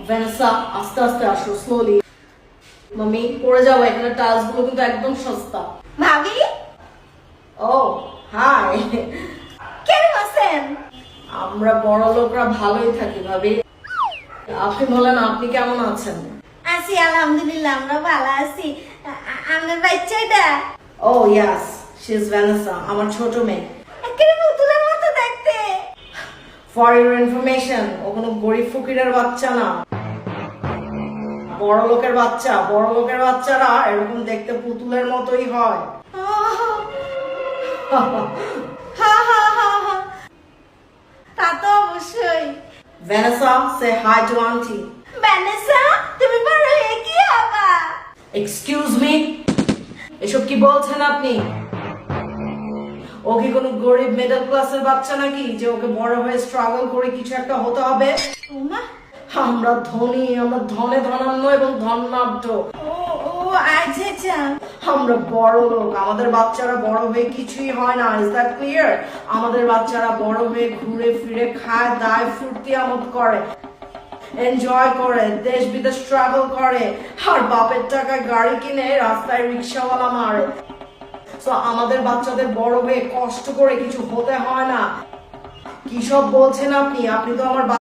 Vanessa, আস্তে আস্তে আসো, স্লোলি। মামি, পড়ে যাবো, এখানে টাইলস গুলো কিন্তু একদম সস্তা। ভাবি ও হাই। কেমন আছেন? আমরা বড় লোকরা ভালোই থাকি ভাবি। আপনি বলেন, আপনি কেমন আছেন? আছি আলহামদুলিল্লাহ, আমরা ভালো আছি। আমার বাচ্চাটা ও ইয়াস, শি ইজ ভ্যানেসা, আমার ছোট মেয়ে। একেবারে পুতুলের মতো দেখতে। ফর ইউর ইনফরমেশন, ও কোনো গরিব ফকিরের বাচ্চা না, বড় লোকের বাচ্চা। বড় লোকের বাচ্চারা এরকম দেখতে পুতুলের মতোই হয়। হা হা হা হা, তা তো অবশ্যই। ভ্যানেসা, সে হাই টু আন্টি। ভ্যানেসা, তুমি বড় হয়ে কি হবা? এক্সকিউজ মি, এসব কি বলছেন আপনি? ও কি কোনো গরিব মিডল ক্লাসের বাচ্চা নাকি যে ওকে বড় হয়ে স্ট্রাগল করে কিছু একটা হতে হবে? ওমা, আমরা ধনী, আমরা ধনে ধনান্য এবং ধনাঢ্য। ও ও আচ্ছা আচ্ছা। আমরা বড় লোক, আমাদের বাচ্চারা বড় হয়ে কিছুই হয় না। Is that clear? আমাদের বাচ্চারা বড় হয়ে ঘুরে ফিরে খায় দায়, ফুর্তি আমোদ করে, এনজয় করে, দেশ বিদেশ ট্রাভেল করে, আর বাপের টাকায় গাড়ি কিনে রাস্তায় রিক্সাওয়ালা মারে। তো আমাদের বাচ্চাদের বড় হয়ে কষ্ট করে কিছু হতে হয় না। কি সব বলছেন আপনি? আপনি তো আমার